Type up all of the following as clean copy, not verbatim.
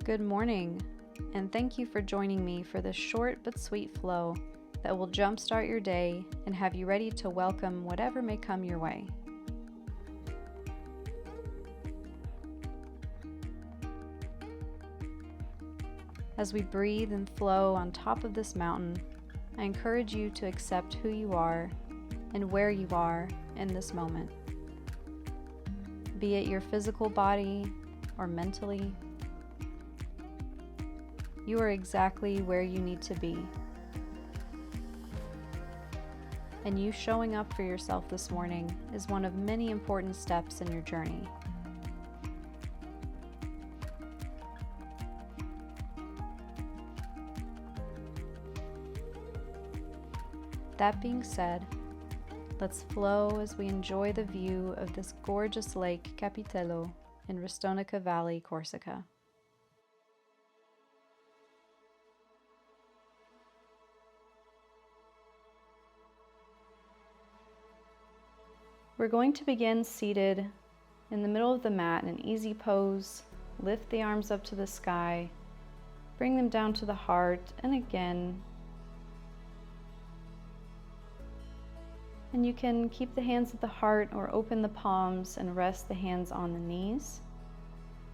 Good morning, and thank you for joining me for this short but sweet flow that will jumpstart your day and have you ready to welcome whatever may come your way. As we breathe and flow on top of this mountain, I encourage you to accept who you are and where you are in this moment. Be it your physical body or mentally, you are exactly where you need to be. And you showing up for yourself this morning is one of many important steps in your journey. That being said, let's flow as we enjoy the view of this gorgeous Lake Capitello in Restonica Valley, Corsica. We're going to begin seated in the middle of the mat in an easy pose. Lift the arms up to the sky, bring them down to the heart, and again. And you can keep the hands at the heart or open the palms and rest the hands on the knees.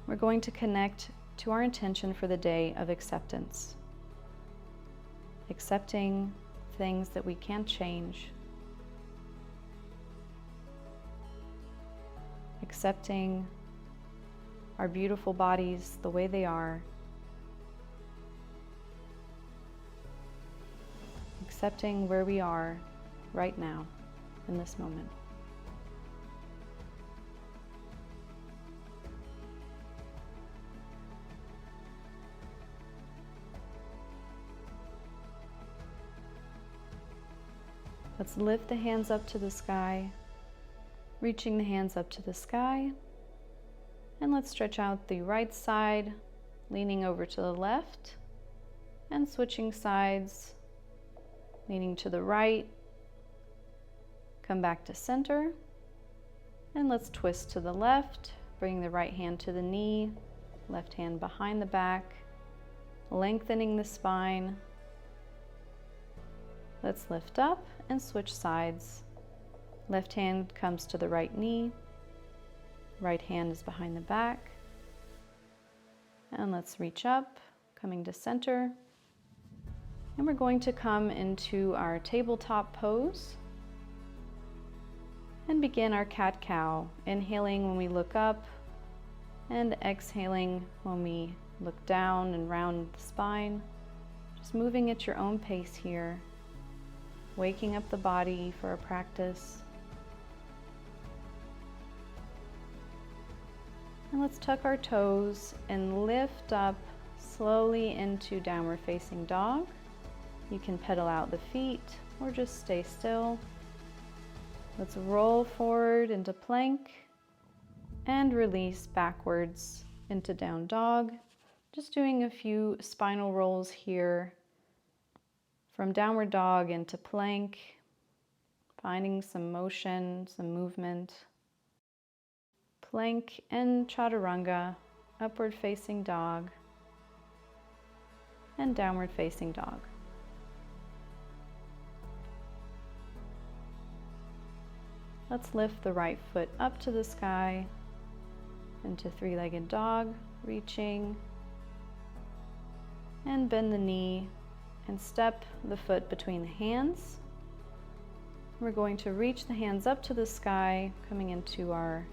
We're going to connect to our intention for the day of acceptance. Accepting things that we can't change. Accepting our beautiful bodies the way they are. Accepting where we are right now in this moment. Let's lift the hands up to the sky. Reaching the hands up to the sky, and let's stretch out the right side, leaning over to the left, and switching sides, leaning to the right, come back to center, and let's twist to the left, bring the right hand to the knee, left hand behind the back, lengthening the spine. Let's lift up and switch sides. Left hand comes to the right knee, right hand is behind the back, and let's reach up, coming to center, and we're going to come into our tabletop pose and begin our cat-cow, inhaling when we look up and exhaling when we look down and round the spine, just moving at your own pace here, waking up the body for a practice. And let's tuck our toes and lift up slowly into downward facing dog. You can pedal out the feet or just stay still. Let's roll forward into plank and release backwards into down dog. Just doing a few spinal rolls here from downward dog into plank, finding some motion, some movement. Plank and chaturanga, upward facing dog, and downward facing dog. Let's lift the right foot up to the sky into three-legged dog, reaching, and bend the knee and step the foot between the hands. We're going to reach the hands up to the sky, coming into our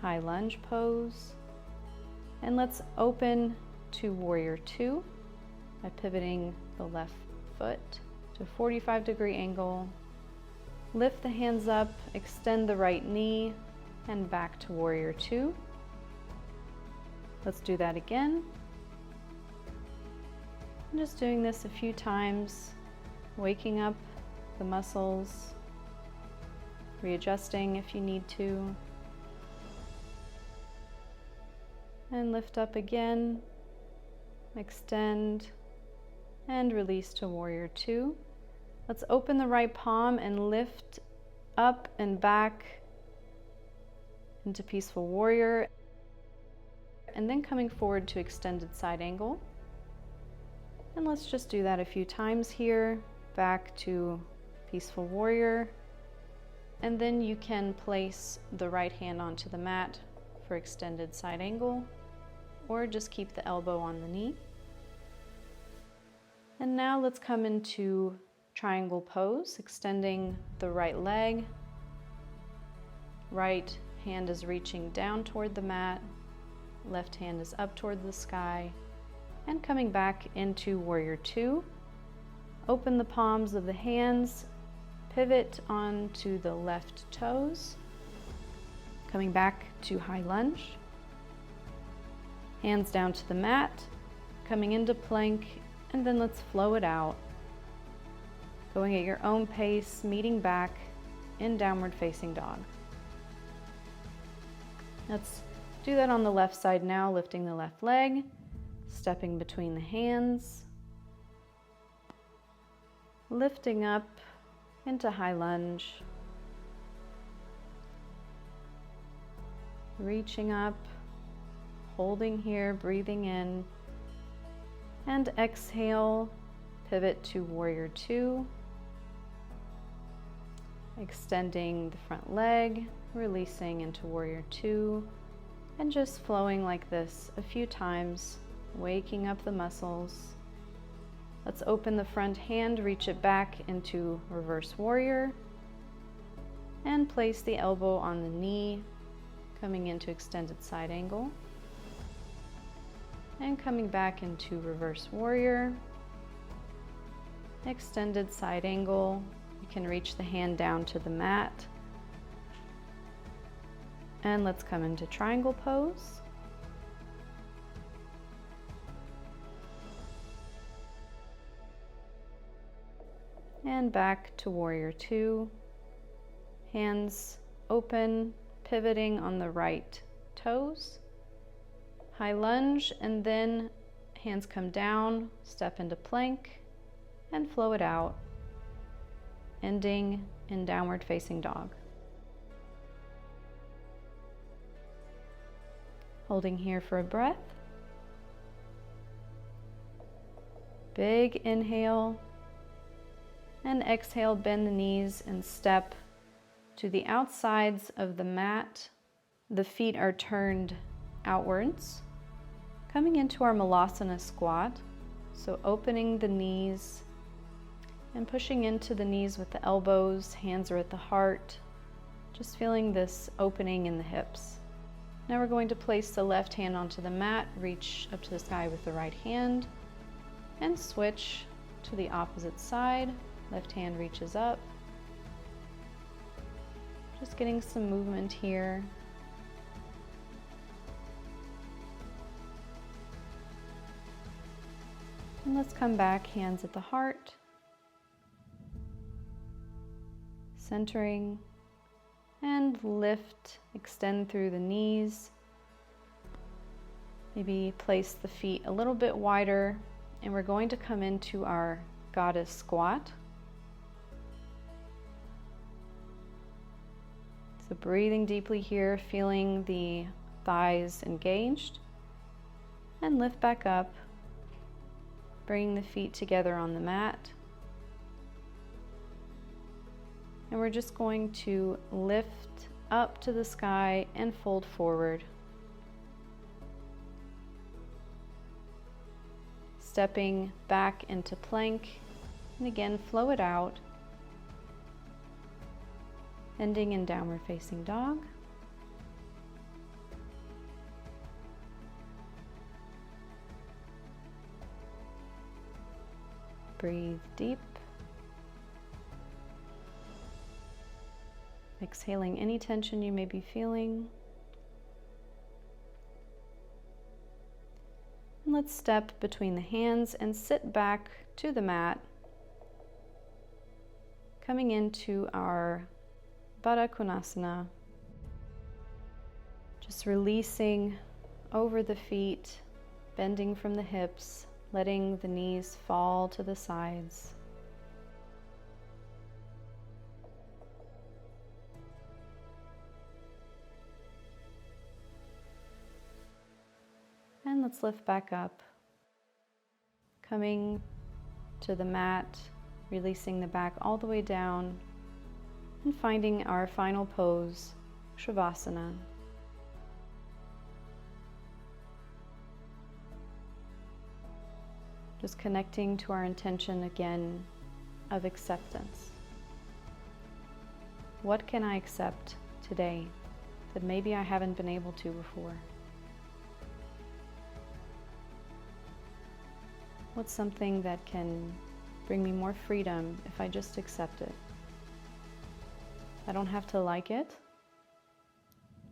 high lunge pose, and let's open to warrior two by pivoting the left foot to a 45-degree angle. Lift the hands up, extend the right knee, and back to warrior two. Let's do that again. I'm just doing this a few times, waking up the muscles, readjusting if you need to. And lift up again, extend, and release to warrior two. Let's open the right palm and lift up and back into peaceful warrior. and then coming forward to extended side angle. And let's just do that a few times here. Back to Peaceful Warrior. And then you can place the right hand onto the mat for extended side angle, or just keep the elbow on the knee. And now let's come into triangle pose, extending the right leg. Right hand is reaching down toward the mat, left hand is up toward the sky, and coming back into Warrior Two. Open the palms of the hands, pivot onto the left toes, coming back to high lunge. Hands down to the mat, coming into plank, and then let's flow it out. Going at your own pace, meeting back in downward facing dog. Let's do that on the left side now, lifting the left leg, stepping between the hands, lifting up into high lunge, reaching up, holding here, breathing in, and exhale, pivot to Warrior Two, extending the front leg, releasing into Warrior Two, and just flowing like this a few times, waking up the muscles. Let's open the front hand, reach it back into Reverse Warrior, and place the elbow on the knee, coming into extended side angle, and coming back into Reverse Warrior, extended side angle. You can reach the hand down to the mat, and let's come into triangle pose. And back to Warrior Two. Hands open, pivoting on the right toes. High lunge, and then hands come down, step into plank, and flow it out, ending in downward facing dog. Holding here for a breath. Big inhale. And exhale, bend the knees and step to the outsides of the mat. The feet are turned outwards. Coming into our Malasana Squat. So opening the knees and pushing into the knees with the elbows, hands are at the heart. Just feeling this opening in the hips. Now we're going to place the left hand onto the mat, reach up to the sky with the right hand, and switch to the opposite side. Left hand reaches up. Just getting some movement here. And let's come back, hands at the heart. Centering. And lift, extend through the knees. Maybe place the feet a little bit wider. And we're going to come into our Goddess Squat. So breathing deeply here, feeling the thighs engaged, and lift back up, bringing the feet together on the mat. And we're just going to lift up to the sky and fold forward. Stepping back into plank, and again flow it out, ending in downward facing dog. Breathe deep. Exhaling any tension you may be feeling. And let's step between the hands and sit back to the mat, coming into our Baddha Konasana. Just releasing over the feet, bending from the hips, letting the knees fall to the sides. Let's lift back up, coming to the mat, releasing the back all the way down, and finding our final pose, Savasana. Just connecting to our intention again of acceptance. What can I accept today that maybe I haven't been able to before? What's something that can bring me more freedom if I just accept it? I don't have to like it,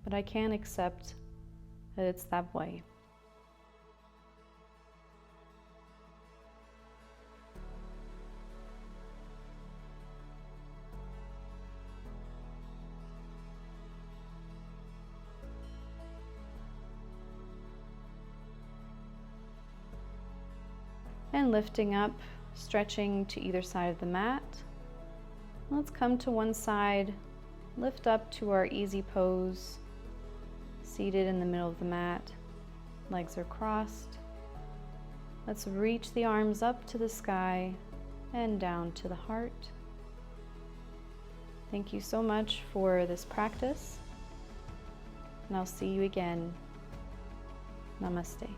but I can accept that it's that way. And lifting up, stretching to either side of the mat. Let's come to one side, lift up to our easy pose, seated in the middle of the mat, legs are crossed. Let's reach the arms up to the sky and down to the heart. Thank you so much for this practice, and I'll see you again. Namaste.